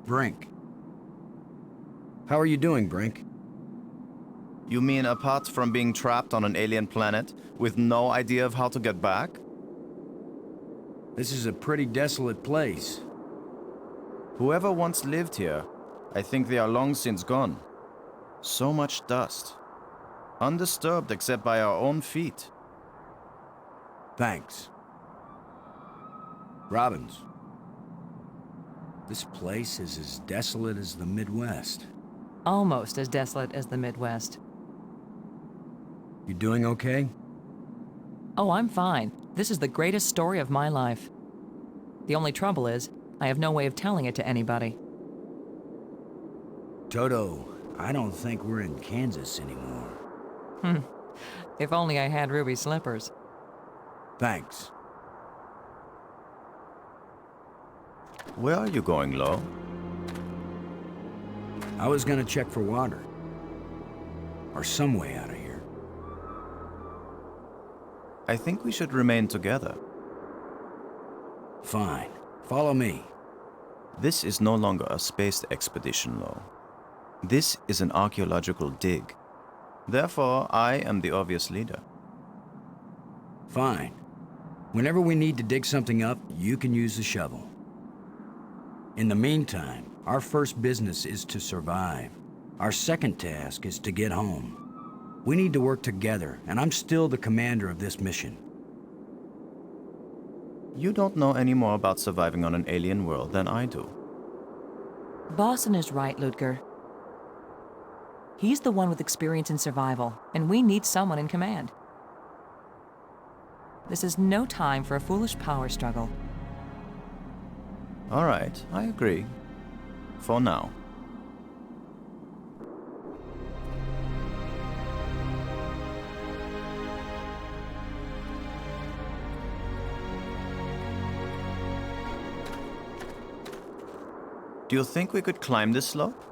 Brink. How are you doing, Brink? You mean apart from being trapped on an alien planet with no idea of how to get back? This is a pretty desolate place. Whoever once lived here, I think they are long since gone. So much dust. Undisturbed except by our own feet. Thanks. Robbins. This place is as desolate as the Midwest. Almost as desolate as the Midwest. You doing okay? Oh, I'm fine. This is the greatest story of my life. The only trouble is, I have no way of telling it to anybody. Toto, I don't think we're in Kansas anymore. If only I had ruby slippers. Thanks. Where are you going, Lo? I was gonna check for water. Or some way out of here. I think we should remain together. Fine. Follow me. This is no longer a space expedition, Lo. This is an archaeological dig. Therefore, I am the obvious leader. Fine. Whenever we need to dig something up, you can use the shovel. In the meantime, our first business is to survive. Our second task is to get home. We need to work together, and I'm still the commander of this mission. You don't know any more about surviving on an alien world than I do. Boston is right, Ludger. He's the one with experience in survival, and we need someone in command. This is no time for a foolish power struggle. All right, I agree. For now. Do you think we could climb this slope?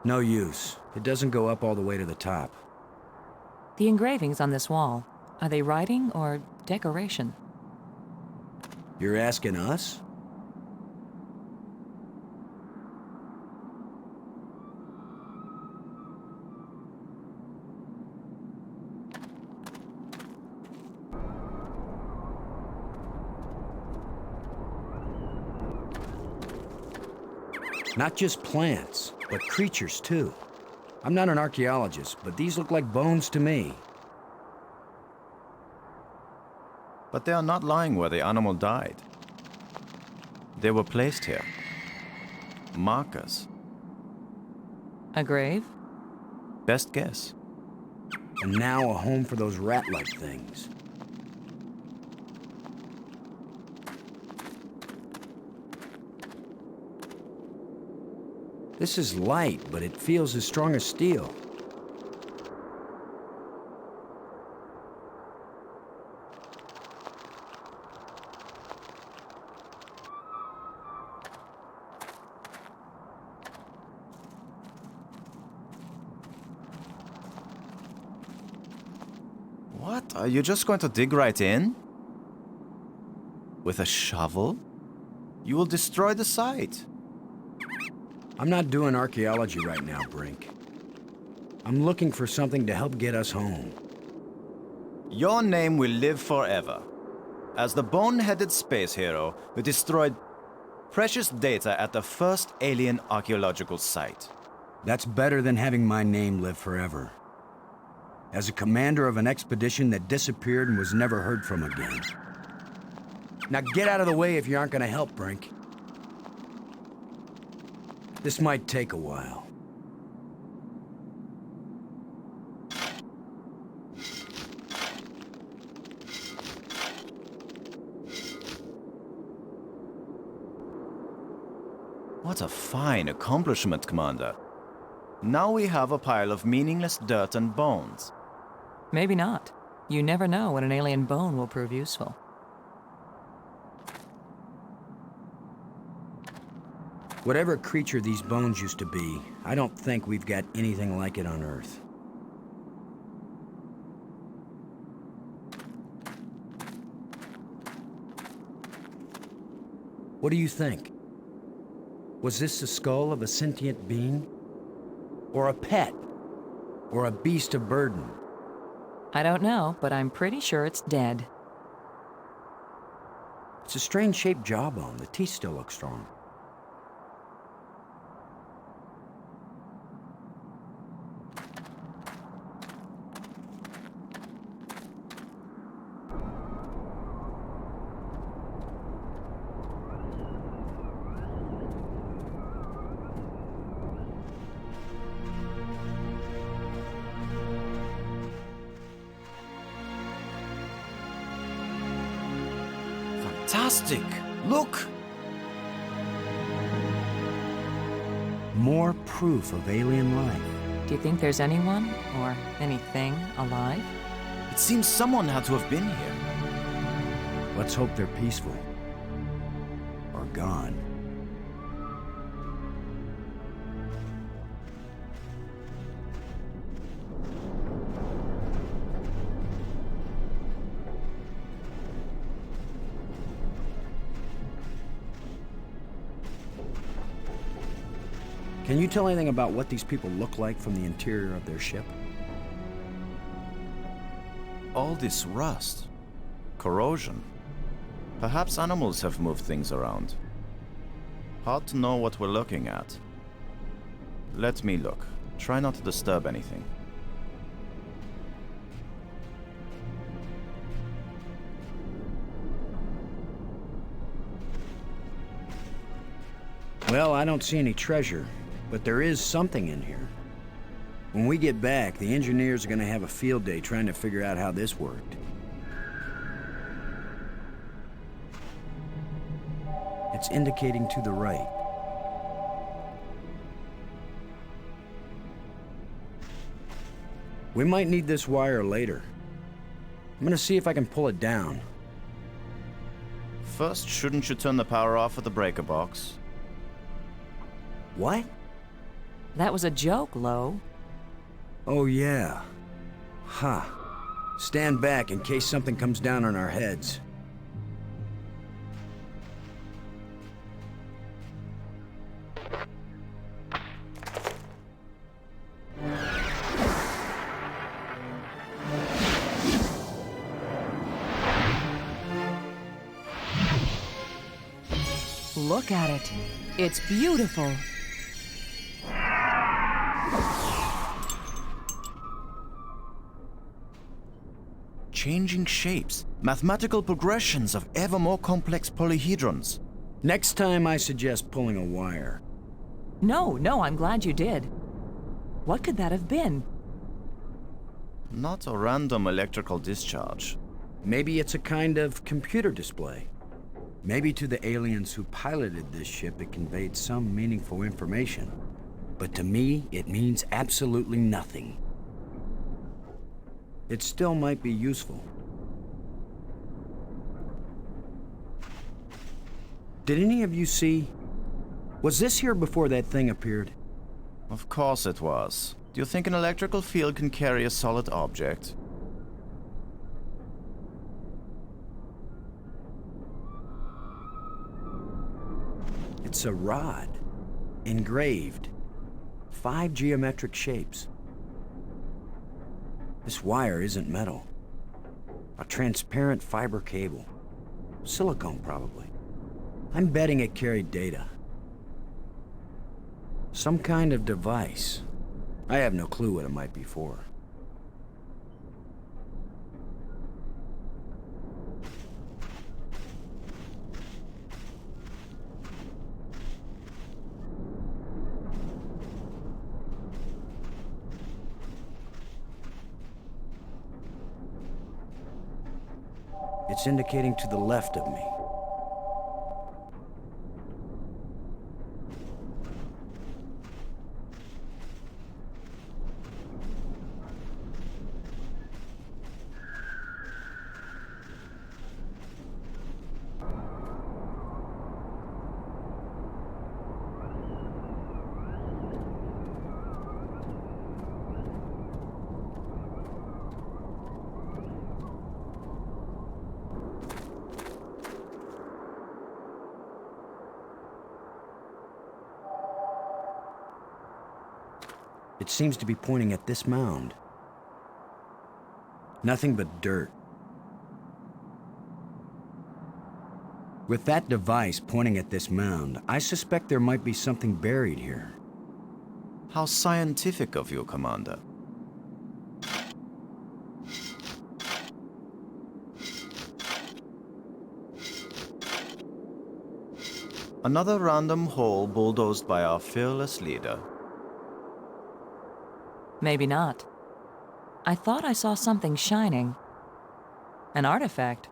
No use. It doesn't go up all the way to the top. The engravings on this wall, are they writing or decoration? You're asking us? Not just plants, but creatures too. I'm not an archaeologist, but these look like bones to me. But they are not lying where the animal died. They were placed here. Markers. A grave? Best guess. And now a home for those rat-like things. This is light, but it feels as strong as steel. What? Are you just going to dig right in? With a shovel? You will destroy the site. I'm not doing archaeology right now, Brink. I'm looking for something to help get us home. Your name will live forever. As the bone-headed space hero who destroyed precious data at the first alien archaeological site. That's better than having my name live forever. As a commander of an expedition that disappeared and was never heard from again. Now get out of the way if you aren't gonna help, Brink. This might take a while. What a fine accomplishment, Commander. Now we have a pile of meaningless dirt and bones. Maybe not. You never know when an alien bone will prove useful. Whatever creature these bones used to be, I don't think we've got anything like it on Earth. What do you think? Was this the skull of a sentient being? Or a pet? Or a beast of burden? I don't know, but I'm pretty sure it's dead. It's a strange-shaped jawbone. The teeth still look strong. Fantastic! Look! More proof of alien life. Do you think there's anyone or anything alive? It seems someone had to have been here. Let's hope they're peaceful. Or gone. Can you tell anything about what these people look like from the interior of their ship? All this rust. Corrosion. Perhaps animals have moved things around. Hard to know what we're looking at. Let me look. Try not to disturb anything. Well, I don't see any treasure, but there is something in here. When we get back, the engineers are going to have a field day trying to figure out how this worked. It's indicating to the right. We might need this wire later. I'm gonna see if I can pull it down. First, shouldn't you turn the power off at the breaker box? What? That was a joke, Lo. Oh yeah. Huh. Stand back in case something comes down on our heads. Look at it. It's beautiful. Changing shapes, mathematical progressions of ever more complex polyhedrons. Next time I suggest pulling a wire. No, I'm glad you did. What could that have been? Not a random electrical discharge. Maybe it's a kind of computer display. Maybe to the aliens who piloted this ship it conveyed some meaningful information. But to me, it means absolutely nothing. It still might be useful. Did any of you see? Was this here before that thing appeared? Of course it was. Do you think an electrical field can carry a solid object? It's a rod, engraved, 5 geometric shapes. This wire isn't metal. A transparent fiber cable. Silicone, probably. I'm betting it carried data. Some kind of device. I have no clue what it might be for. It's indicating to the left of me. It seems to be pointing at this mound. Nothing but dirt. With that device pointing at this mound, I suspect there might be something buried here. How scientific of you, Commander. Another random hole bulldozed by our fearless leader. Maybe not. I thought I saw something shining. An artifact.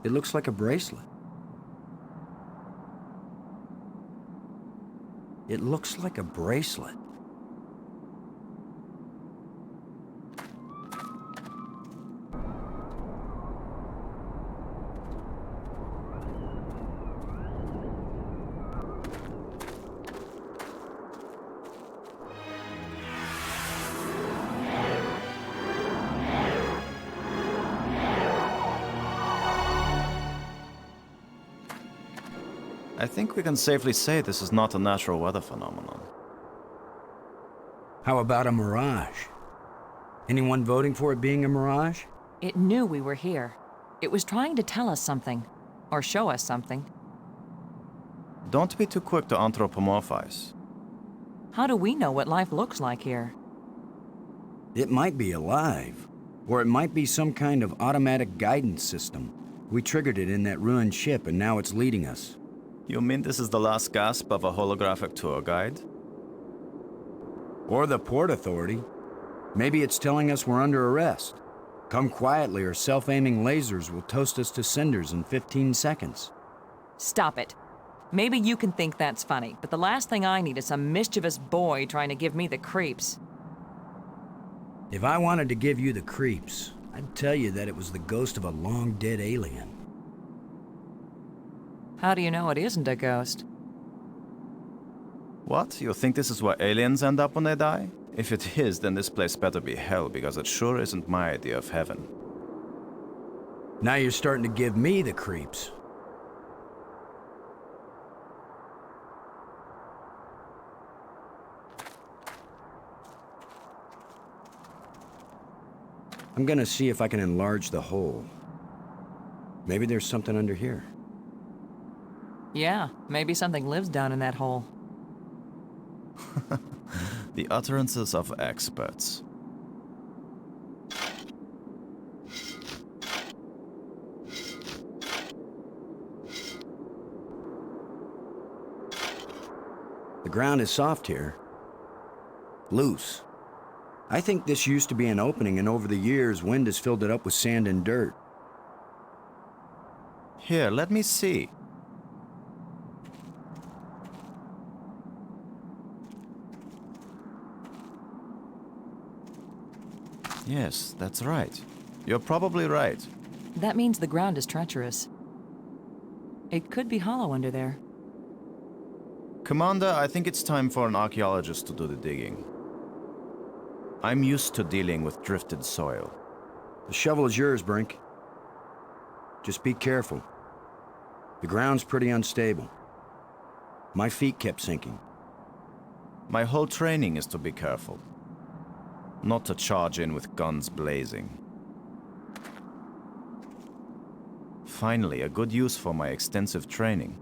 It looks like a bracelet. It looks like a bracelet. I think we can safely say this is not a natural weather phenomenon. How about a mirage? Anyone voting for it being a mirage? It knew we were here. It was trying to tell us something. Or show us something. Don't be too quick to anthropomorphize. How do we know what life looks like here? It might be alive. Or it might be some kind of automatic guidance system. We triggered it in that ruined ship and now it's leading us. You mean this is the last gasp of a holographic tour guide? Or the Port Authority. Maybe it's telling us we're under arrest. Come quietly or self-aiming lasers will toast us to cinders in 15 seconds. Stop it. Maybe you can think that's funny, but the last thing I need is some mischievous boy trying to give me the creeps. If I wanted to give you the creeps, I'd tell you that it was the ghost of a long-dead alien. How do you know it isn't a ghost? What? You think this is where aliens end up when they die? If it is, then this place better be hell, because it sure isn't my idea of heaven. Now you're starting to give me the creeps. I'm gonna see if I can enlarge the hole. Maybe there's something under here. Yeah, maybe something lives down in that hole. The utterances of experts. The ground is soft here. Loose. I think this used to be an opening, and over the years, wind has filled it up with sand and dirt. Here, let me see. Yes, that's right. You're probably right. That means the ground is treacherous. It could be hollow under there. Commander, I think it's time for an archaeologist to do the digging. I'm used to dealing with drifted soil. The shovel is yours, Brink. Just be careful. The ground's pretty unstable. My feet kept sinking. My whole training is to be careful. Not to charge in with guns blazing. Finally, a good use for my extensive training.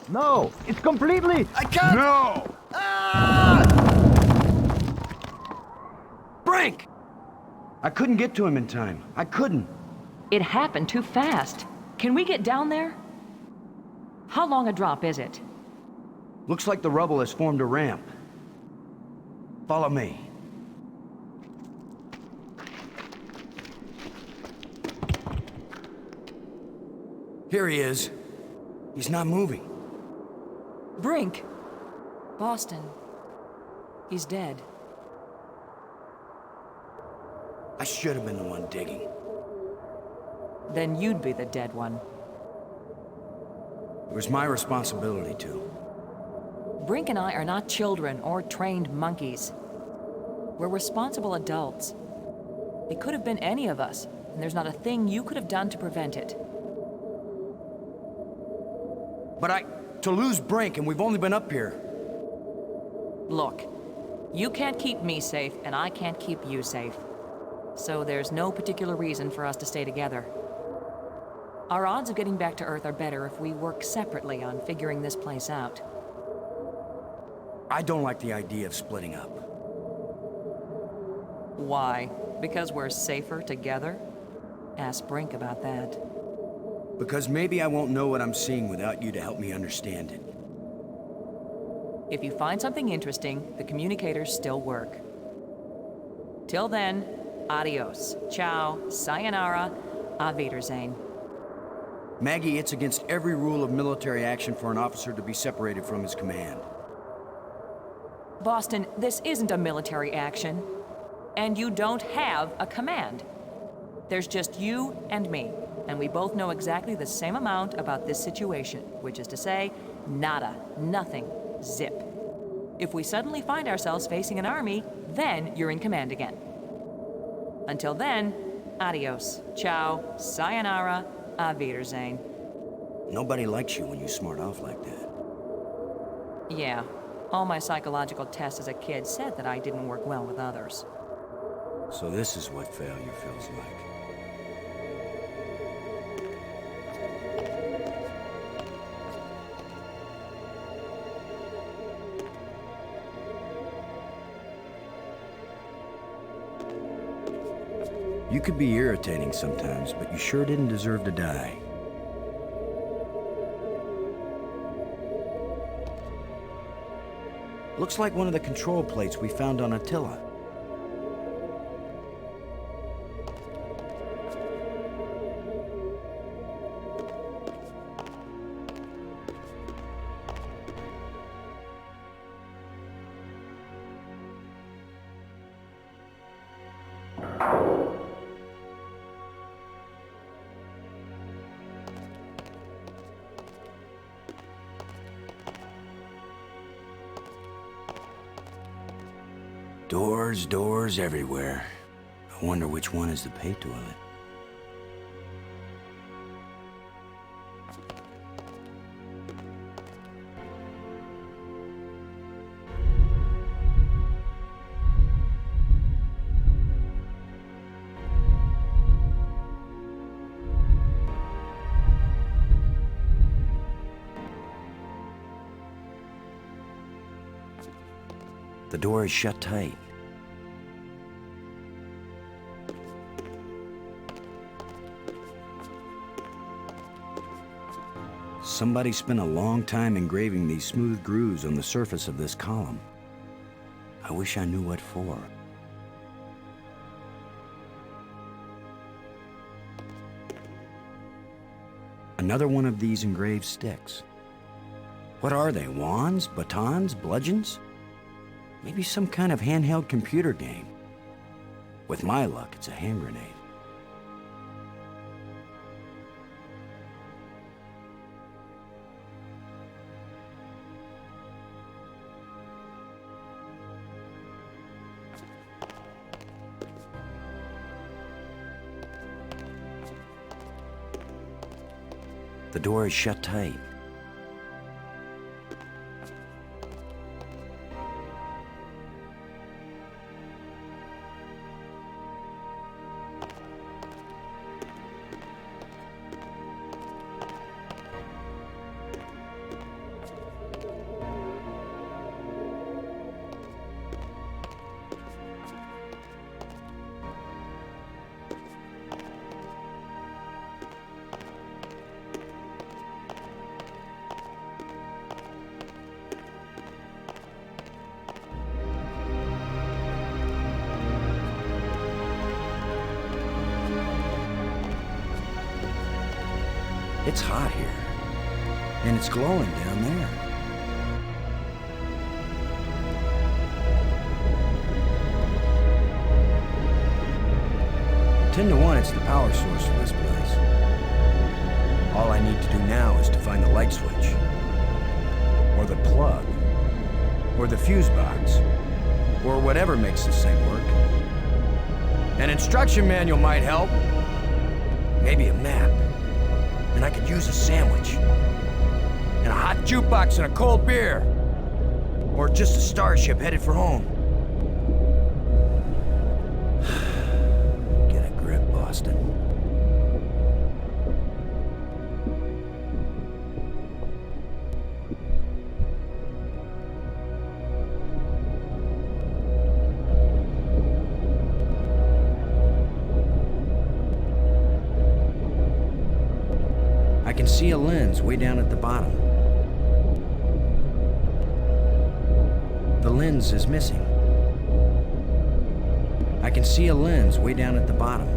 No, it's completely... I can't! No! Brink! I couldn't get to him in time. I couldn't. It happened too fast. Can we get down there? How long a drop is it? Looks like the rubble has formed a ramp. Follow me. Here he is. He's not moving. Brink! Boston. He's dead. I should have been the one digging. Then you'd be the dead one. It was my responsibility to. Brink and I are not children or trained monkeys. We're responsible adults. It could have been any of us, and there's not a thing you could have done to prevent it. But to lose Brink, and we've only been up here. Look, you can't keep me safe, and I can't keep you safe. So there's no particular reason for us to stay together. Our odds of getting back to Earth are better if we work separately on figuring this place out. I don't like the idea of splitting up. Why? Because we're safer together? Ask Brink about that. Because maybe I won't know what I'm seeing without you to help me understand it. If you find something interesting, the communicators still work. Till then, adios, ciao, sayonara, auf Wiedersehen. Maggie, it's against every rule of military action for an officer to be separated from his command. Boston, this isn't a military action. And you don't have a command. There's just you and me, and we both know exactly the same amount about this situation, which is to say, nada, nothing, zip. If we suddenly find ourselves facing an army, then you're in command again. Until then, adios, ciao, sayonara, auf Wiedersehen. Nobody likes you when you smart off like that. Yeah, all my psychological tests as a kid said that I didn't work well with others. So this is what failure feels like. You could be irritating sometimes, but you sure didn't deserve to die. Looks like one of the control plates we found on Attila. Doors everywhere. I wonder which one is the pay toilet. The door is shut tight. Somebody spent a long time engraving these smooth grooves on the surface of this column. I wish I knew what for. Another one of these engraved sticks. What are they? Wands? Batons? Bludgeons? Maybe some kind of handheld computer game. With my luck, it's a hand grenade. The door is shut tight. It's hot here, and it's glowing down there. Ten to 1, it's the power source for this place. All I need to do now is to find the light switch, or the plug, or the fuse box, or whatever makes this thing work. An instruction manual might help. Maybe a map. And I could use a sandwich. And a hot jukebox and a cold beer. Or just a starship headed for home. Get a grip, Boston. I can see a lens way down at the bottom. The lens is missing. I can see a lens way down at the bottom.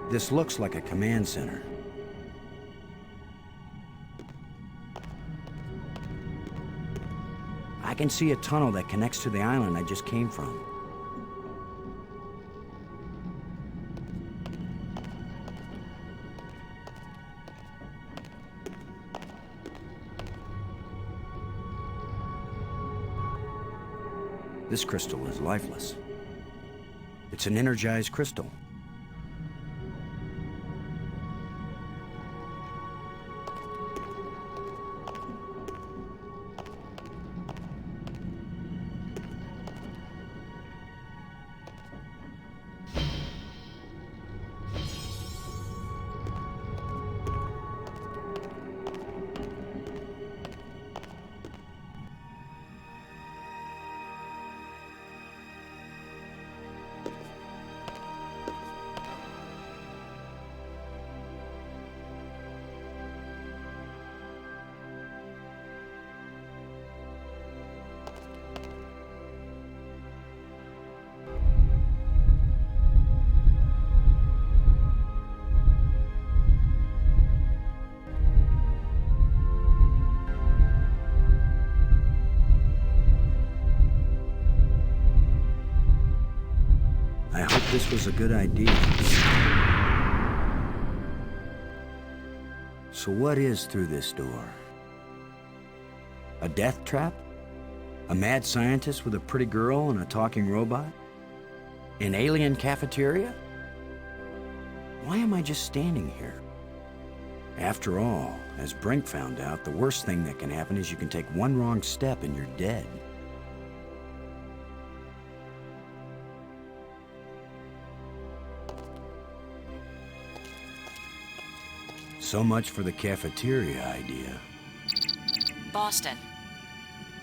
This looks like a command center. I can see a tunnel that connects to the island I just came from. This crystal is lifeless. It's an energized crystal. I hope this was a good idea. So what is through this door? A death trap? A mad scientist with a pretty girl and a talking robot? An alien cafeteria? Why am I just standing here? After all, as Brink found out, the worst thing that can happen is you can take one wrong step and you're dead. So much for the cafeteria idea. Boston,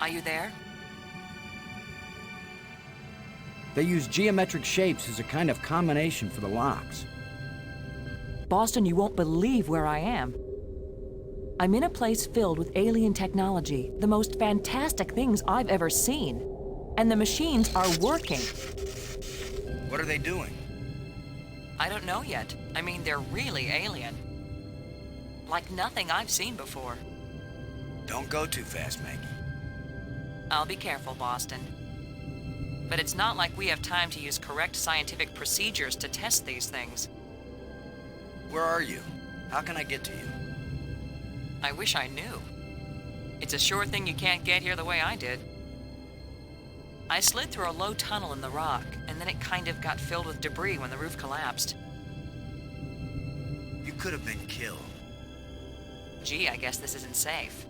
are you there? They use geometric shapes as a kind of combination for the locks. Boston, you won't believe where I am. I'm in a place filled with alien technology, the most fantastic things I've ever seen. And the machines are working. What are they doing? I don't know yet. I mean, they're really alien. Like nothing I've seen before. Don't go too fast, Maggie. I'll be careful, Boston. But it's not like we have time to use correct scientific procedures to test these things. Where are you? How can I get to you? I wish I knew. It's a sure thing you can't get here the way I did. I slid through a low tunnel in the rock, and then it kind of got filled with debris when the roof collapsed. You could have been killed. Gee, I guess this isn't safe.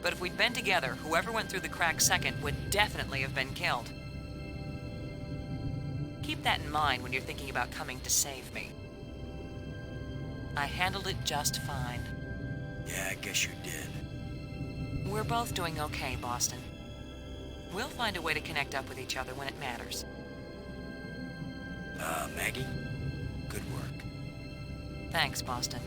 But if we'd been together, whoever went through the crack second would definitely have been killed. Keep that in mind when you're thinking about coming to save me. I handled it just fine. Yeah, I guess you did. We're both doing okay, Boston. We'll find a way to connect up with each other when it matters. Maggie, good work. Thanks, Boston.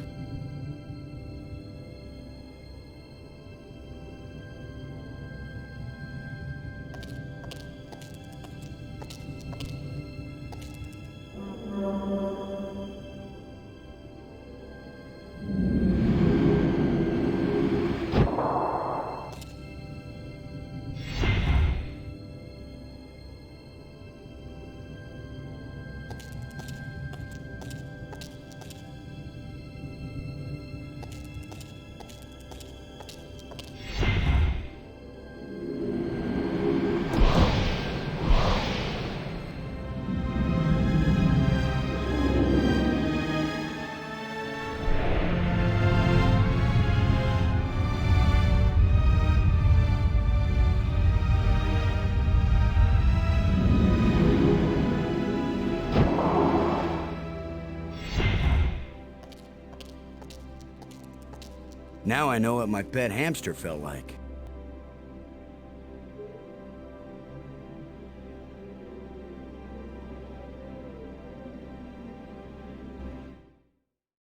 Now I know what my pet hamster felt like.